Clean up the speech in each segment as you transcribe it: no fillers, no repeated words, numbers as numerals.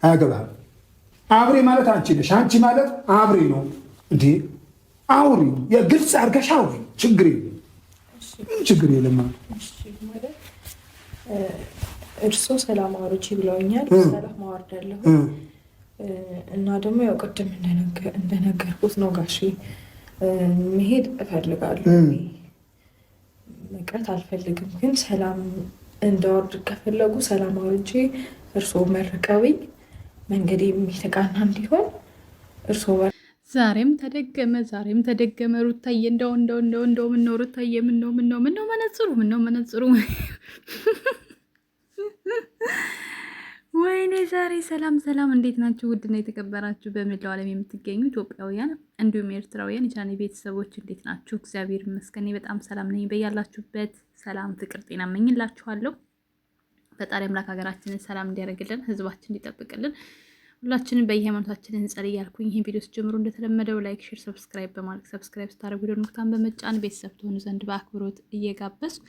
አያገባህም። አብሬ ማለት አንቺ ነሽ፣ አንቺ ማለት አብሬ ነው እንዴ? አውሪ፣ የግልጽ አድርገሽ አውሪ። ችግር የለም ችግር የለም። እርሶ ሰላም አውርጂ ብለውኛል። ሰላም አወርዳለሁ እና ደግሞ ያው ቅድም እንደነገርኩት ነው ጋሼ መሄድ እፈልጋለሁ። መቅረት አልፈልግም፣ ግን ሰላም እንዳወርድ ከፈለጉ ሰላም አውርጄ እርስዎ መርቀውኝ መንገድ የሚተቃና እንዲሆን እርስዎ ዛሬም ተደገመ ሩታዬ፣ እንደው ምነው ሩታዬ፣ ምነው መነጽሩ ወይኔ ዛሬ ሰላም፣ እንዴት ናችሁ? ውድና የተከበራችሁ በመላው ዓለም የምትገኙ ኢትዮጵያውያን እንዲሁም ኤርትራውያን የቻኔ ቤተሰቦች እንዴት ናችሁ? እግዚአብሔር ይመስገን በጣም ሰላም ነኝ። በያላችሁበት ሰላም፣ ፍቅር፣ ጤና እመኝላችኋለሁ። ፈጣሪ አምላክ ሀገራችንን ሰላም እንዲያደርግልን፣ ህዝባችን እንዲጠብቅልን ሁላችንም በየሃይማኖታችን እንጸልይ እያልኩኝ ይህን ቪዲዮ ጀምሮ እንደተለመደው ላይክ፣ ሼር፣ ሰብስክራይብ በማድረግ ሰብስክራይብ ስታደርጉ ደግሞ ኖቲፊኬሽን በመጫን ቤተሰብ ትሆኑ ዘንድ በአክብሮት እየጋበዝኩ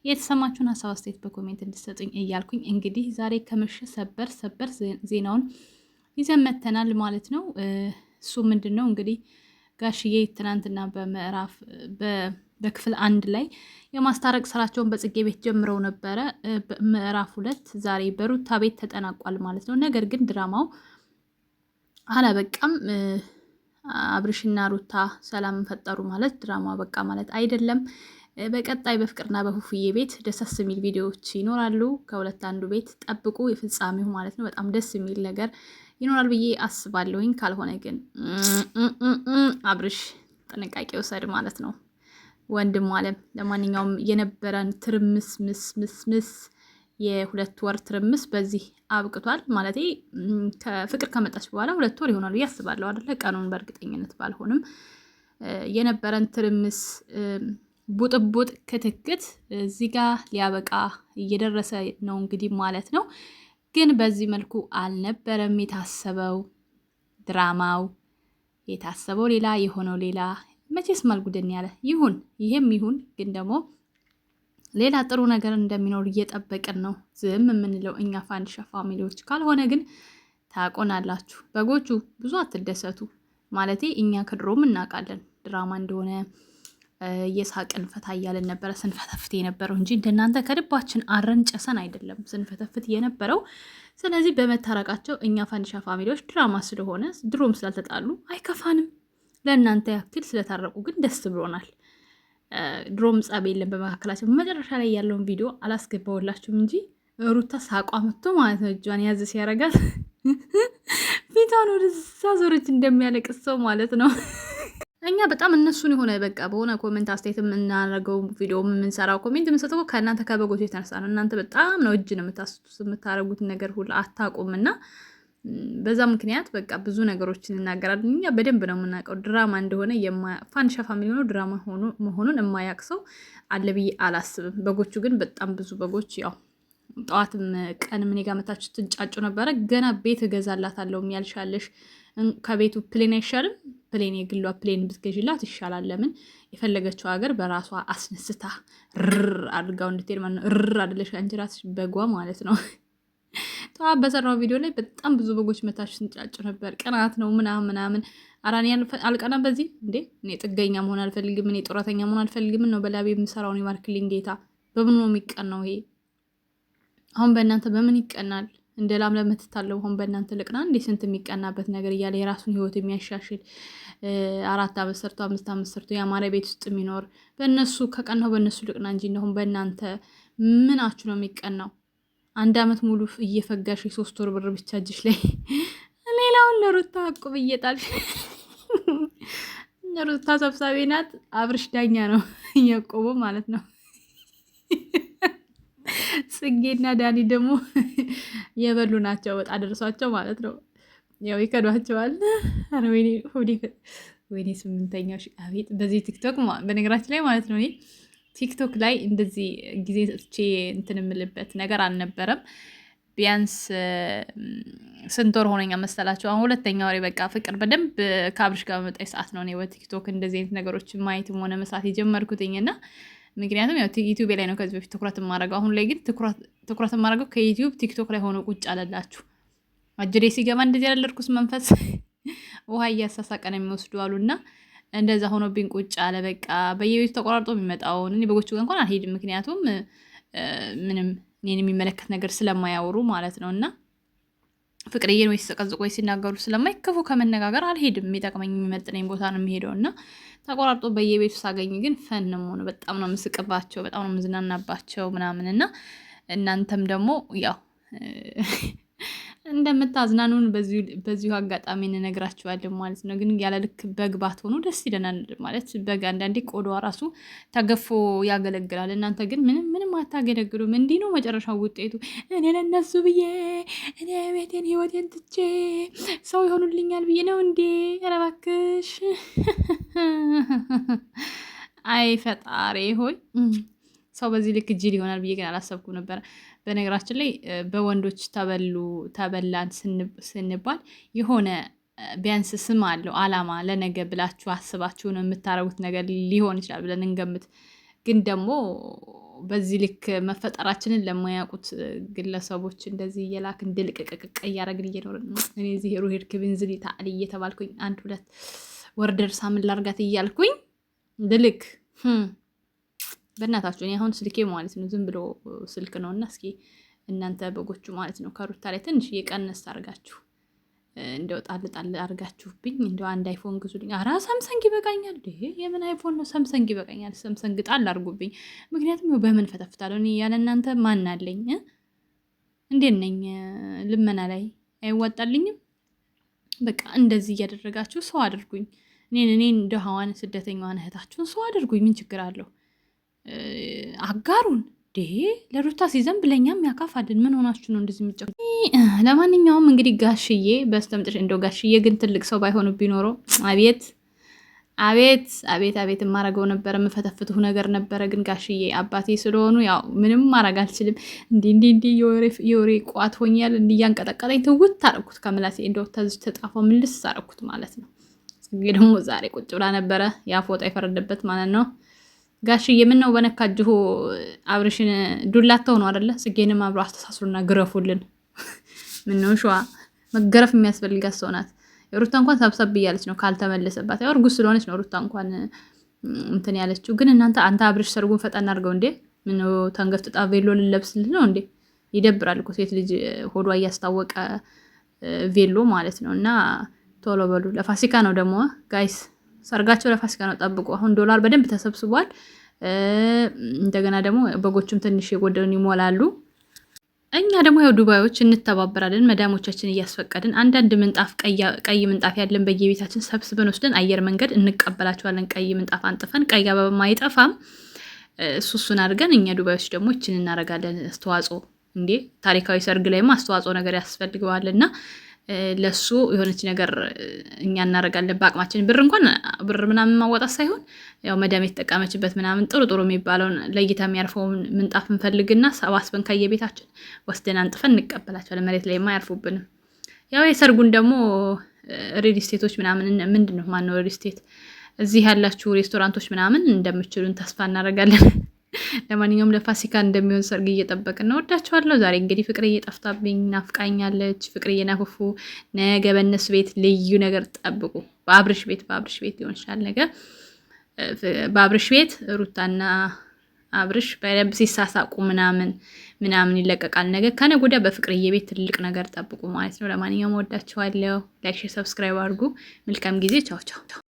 የተሰማችሁን ሀሳብ አስተያየት በኮሜንት እንድትሰጡኝ እያልኩኝ እንግዲህ ዛሬ ከመሸ ሰበር ዜናውን ይዘን መተናል ማለት ነው። እሱ ምንድን ነው እንግዲህ ጋሽዬ ትናንትና በክፍል 1 ላይ የማስታረቅ ስራቸውን በጽጌ ቤት ጀምረው ነበረ። ምዕራፍ 2 ዛሬ በሩታ ቤት ተጠናቋል ማለት ነው። ነገር ግን ድራማው አላበቃም። አብርሽና ሩታ ሰላም ፈጠሩ ማለት ድራማው በቃ ማለት አይደለም። በቀጣይ በፍቅርና በፉፉዬ ቤት ደስ የሚል ቪዲዮዎች ይኖራሉ። ከሁለት አንዱ ቤት ጠብቁ፣ የፍጻሜው ማለት ነው። በጣም ደስ የሚል ነገር ይኖራል ብዬ አስባለሁኝ። ካልሆነ ግን አብርሽ ጥንቃቄ ውሰድ ማለት ነው ወንድም አለም። ለማንኛውም የነበረን ትርምስ የ2 ወር ትርምስ በዚህ አብቅቷል ማለት ከፍቅር ከመጣች በኋላ 2 ወር ይሆናል ብዬ አስባለሁ አይደለ? ቀኑን በእርግጠኝነት ባልሆንም የነበረን ትርምስ ቡጥቡጥ ክትክት እዚህ ጋር ሊያበቃ እየደረሰ ነው እንግዲህ ማለት ነው። ግን በዚህ መልኩ አልነበረም የታሰበው። ድራማው የታሰበው ሌላ የሆነው ሌላ። መቼስ ማልጉደን ያለ ይሁን፣ ይሄም ይሁን። ግን ደግሞ ሌላ ጥሩ ነገር እንደሚኖር እየጠበቅን ነው ዝም የምንለው እኛ ፋንድሻ ፋሚሊዎች። ካልሆነ ግን ታቆናላችሁ። በጎቹ ብዙ አትደሰቱ ማለቴ እኛ ከድሮም እናውቃለን ድራማ እንደሆነ የሳቅን ፈታ እያለን ነበረ ስንፈተፍት የነበረው እንጂ እንደናንተ ከልባችን አረን ጨሰን አይደለም ስንፈተፍት የነበረው። ስለዚህ በመታረቃቸው እኛ ፋንድሻ ፋሚሊዎች ድራማ ስለሆነ ድሮም ስላልተጣሉ አይከፋንም። ለእናንተ ያክል ስለታረቁ ግን ደስ ብሎናል። ድሮም ጸብ የለም በመካከላቸው። መጨረሻ ላይ ያለውን ቪዲዮ አላስገባውላችሁም እንጂ ሩታ ሳቋ መጥቶ ማለት ነው እጇን ያዝ ሲያረጋት ፊቷን ወደዛ ዞረች እንደሚያለቅስ ሰው ማለት ነው። እኛ በጣም እነሱን የሆነ በቃ በሆነ ኮሜንት አስተያየት የምናደርገው ቪዲዮ የምንሰራው ኮሜንት የምንሰጠው ከእናንተ ከበጎች የተነሳ ነው። እናንተ በጣም ነው እጅ ነው የምታደርጉትን ነገር ሁሉ አታውቁምና በዛ ምክንያት በቃ ብዙ ነገሮችን እናገራለን። እኛ በደንብ ነው የምናውቀው ድራማ እንደሆነ። ፋንድሻ ፋሚሊ ሆኖ ድራማ መሆኑን የማያውቅ ሰው አለ ብዬ አላስብም። በጎቹ ግን በጣም ብዙ በጎች ያው ጠዋትም ቀን ምን ጋር መታችሁ ትንጫጩ ነበረ። ገና ቤት እገዛላታለሁ ያልሻለሽ ከቤቱ ፕሌን አይሻልም? ፕሌን የግሏ ፕሌን ብትገዥላት ይሻላል። ለምን የፈለገችው ሀገር በራሷ አስነስታ ርር አድርጋው እንድትሄድ ማለት ነው። ርር አድለሽ አንቺ ራስሽ በጓ ማለት ነው። ጠዋት በሰራው ቪዲዮ ላይ በጣም ብዙ በጎች መታችሁ ስንጫጩ ነበር። ቅናት ነው ምናምን። አራኒ አልቀናም በዚህ እንዴ። እኔ ጥገኛ መሆን አልፈልግም፣ እኔ ጡረተኛ መሆን አልፈልግም ነው በላቤ የምሰራውን የማርክሊንግ ጌታ። በምን ነው የሚቀናው ይሄ? አሁን በእናንተ በምን ይቀናል? እንደ ላም ለምትታለው አሁን በእናንተ ልቅና እንዴ? ስንት የሚቀናበት ነገር እያለ የራሱን ህይወት የሚያሻሽል 4 ዓመት ሰርቶ 5 ዓመት ሰርቶ ያማረ ቤት ውስጥ የሚኖር በእነሱ ከቀናው በእነሱ ልቅና እንጂ እንደሁን በእናንተ ምናችሁ ነው የሚቀናው? 1 ዓመት ሙሉ እየፈጋሽ የ3 ወር ብር ብቻ እጅሽ ላይ ሌላውን ለሩታ አቁብ እየጣልሽ። ሩታ ሰብሳቢ ናት፣ አብርሽ ዳኛ ነው እየቆሙ ማለት ነው። ጽጌና ዳኒ ደግሞ የበሉ ናቸው፣ ወጣ ደርሷቸው ማለት ነው። ያው ይከዷቸዋል። አረ ወይኔ 8ኛው አቤት! በዚህ ቲክቶክ በነገራችን ላይ ማለት ነው ቲክቶክ ላይ እንደዚህ ጊዜ ሰጥቼ እንትን የምልበት ነገር አልነበረም። ቢያንስ ስንት ወር ሆነኛ መሰላቸው? አሁን 2ኛ ወሬ በቃ ፍቅር በደንብ ከአብርሽ ጋር በመጣች ሰዓት ነው እኔ በቲክቶክ እንደዚህ አይነት ነገሮችን ማየትም ሆነ መስራት የጀመርኩትኝና ምክንያቱም ያው ዩቲዩብ ላይ ነው ከዚህ በፊት ትኩረት የማደርገው። አሁን ላይ ግን ትኩረት የማደርገው ከዩቲዩብ ቲክቶክ ላይ ሆኖ ቁጭ አለላችሁ አጅሬ ሲገባ እንደዚህ ያለ እርኩስ መንፈስ ውሃ እያሳሳቀ ነው የሚወስዱ አሉና እንደዛ ሆኖብኝ ቁጭ አለ። በቃ በየቤቱ ተቆራርጦ የሚመጣውን እኔ በጎቹ ጋር እንኳን አልሄድም፣ ምክንያቱም ምንም እኔን የሚመለከት ነገር ስለማያወሩ ማለት ነው። እና ፍቅርዬን ወይ ሲዘቀዝቁ ወይ ሲናገሩ ስለማይከፉ ከመነጋገር አልሄድም። የሚጠቅመኝ የሚመጥነኝ ቦታ ነው የሚሄደው። እና ተቆራርጦ በየቤቱ ሳገኝ ግን ፈን ነው ሆነ። በጣም ነው የምስቅባቸው፣ በጣም ነው የምዝናናባቸው ምናምን። እና እናንተም ደግሞ ያው እንደምታዝናኑን በዚሁ አጋጣሚ እንነግራችኋለን ማለት ነው። ግን ያለ ልክ በግ ባትሆኑ ደስ ይለናል ማለት በግ አንዳንዴ ቆዳዋ ራሱ ተገፎ ያገለግላል። እናንተ ግን ምንም አታገለግሉም። እንዲህ ነው መጨረሻው ውጤቱ። እኔ ለነሱ ብዬ እኔ ቤቴን ህይወቴን ትቼ ሰው ይሆኑልኛል ብዬ ነው እንዴ? ኧረ እባክሽ አይ ፈጣሪ ሆይ ሰው በዚህ ልክ ጅል ይሆናል ብዬ ግን አላሰብኩም ነበረ። በነገራችን ላይ በወንዶች ተበላን ስንባል የሆነ ቢያንስ ስም አለው አላማ፣ ለነገ ብላችሁ አስባችሁ ነው የምታረጉት ነገር ሊሆን ይችላል ብለን እንገምት። ግን ደግሞ በዚህ ልክ መፈጠራችንን ለማያውቁት ግለሰቦች እንደዚህ እየላክን ድልቅቅቅቅ እያደረግን እየኖርን እኔ እዚህ ሩሄድ ክብንዝሊ ታዕል እየተባልኩኝ 1-2 ወር ደርሳ ምን ላርጋት እያልኩኝ ድልክ በእናታችሁ እኔ አሁን ስልኬ ማለት ነው ዝም ብሎ ስልክ ነው። እና እስኪ እናንተ በጎቹ ማለት ነው ከሩታ ላይ ትንሽ እየቀነስ አርጋችሁ እንደው ጣል አርጋችሁብኝ እንደው አንድ አይፎን ግዙልኝ። ኧረ ሳምሰንግ ይበቃኛል። የምን አይፎን ነው? ሳምሰንግ ይበቃኛል። ሳምሰንግ ጣል አርጉብኝ። ምክንያቱም በምን ፈተፍታለሁ እኔ ያለ እናንተ ማን አለኝ? እንዴት ነኝ? ልመና ላይ አይዋጣልኝም። በቃ እንደዚህ እያደረጋችሁ ሰው አድርጉኝ። እኔን ደሃዋን ስደተኛዋን እህታችሁን ሰው አድርጉኝ። ምን ችግር አለው? አጋሩን ለሩታ ሲዘንብ ለእኛም ያካፋልን። ምን ሆናችሁ ነው እንደዚህ የሚጨ? ለማንኛውም እንግዲህ ጋሽዬ በስተምጥሽ እንደው ጋሽዬ ግን ትልቅ ሰው ባይሆኑ ቢኖረው አቤት የማረገው ነበረ፣ የምፈተፍትሁ ነገር ነበረ። ግን ጋሽዬ አባቴ ስለሆኑ ያው ምንም ማረግ አልችልም። እንዲህ የወሬ ቋት ሆኛል። እያንቀጠቀጠኝ ትውት አረኩት ከምላሴ እንደው ተጣፋው ምልስ አረኩት ማለት ነው። ጽጌ ደግሞ ዛሬ ቁጭ ብላ ነበረ ያ ፎጣ የፈረደበት ማለት ነው። ጋሽዬ ምን ነው በነካጅሁ አብርሽን ዱላተው ነው አይደለ? ጽጌንም አብሮ አስተሳስሩና ግረፉልን። ምን ነው ሸዋ መገረፍ የሚያስፈልጋት ሰው ናት። ሩታ እንኳን ሰብሰብ እያለች ነው ካልተመለሰባት። ያው እርጉዝ ስለሆነች ነው ሩታ እንኳን እንትን ያለችው። ግን አንተ አብርሽ ሰርጉን ፈጠን አድርገው እንዴ! ምን ነው ተንገፍጥጣ ቬሎ ልለብስልህ ነው እንዴ? ይደብራል እኮ ሴት ልጅ ሆዷ እያስታወቀ ቬሎ ማለት ነው። እና ቶሎ በሉ። ለፋሲካ ነው ደግሞ ጋይስ፣ ሰርጋቸው ለፋሲካ ነው። ጠብቁ። አሁን ዶላር በደንብ ተሰብስቧል። እንደገና ደግሞ በጎቹም ትንሽ የጎደሉን ይሞላሉ። እኛ ደግሞ ያው ዱባዮች እንተባበራለን። መዳሞቻችን እያስፈቀድን አንዳንድ ምንጣፍ ቀይ ምንጣፍ ያለን በየቤታችን ሰብስበን ወስደን አየር መንገድ እንቀበላቸዋለን። ቀይ ምንጣፍ አንጥፈን ቀይ አበባ አይጠፋም። እሱን አድርገን እኛ ዱባዮች ደግሞ ይችን እናደርጋለን። አስተዋጽኦ እንዴ ታሪካዊ ሰርግ ላይማ አስተዋጽኦ ነገር ያስፈልገዋልና ለሱ የሆነች ነገር እኛ እናደርጋለን በአቅማችን። ብር ምናምን ማወጣት ሳይሆን ያው መዳም የተጠቀመችበት ምናምን ጥሩ የሚባለውን ለእይታ የሚያርፈውን ምንጣፍ እንፈልግና ሰባስበን ከየቤታችን ወስደን አንጥፈን እንቀበላቸዋለን። መሬት ላይ አያርፉብንም። ያው የሰርጉን ደግሞ ሪል ስቴቶች ምናምን ምንድን ነው ማነው ሪል ስቴት እዚህ ያላችሁ ሬስቶራንቶች ምናምን እንደምችሉን ተስፋ እናደርጋለን። ለማንኛውም ለፋሲካ እንደሚሆን ሰርግ እየጠበቅን ነው። ወዳችኋለሁ። ዛሬ እንግዲህ ፍቅርዬ ጠፍታብኝ ናፍቃኛለች። ፍቅርዬ ናፍፉ ነገ በእነሱ ቤት ልዩ ነገር ጠብቁ። በአብርሽ ቤት ሊሆን ይችላል ነገ በአብርሽ ቤት ሩታና አብርሽ በደንብ ሲሳሳቁ ምናምን ይለቀቃል ነገ። ከነገ ወዲያ በፍቅርዬ ቤት ትልቅ ነገር ጠብቁ ማለት ነው። ለማንኛውም ወዳችኋለሁ። ላይክ፣ ሰብስክራይብ አድርጉ። መልካም ጊዜ። ቻው።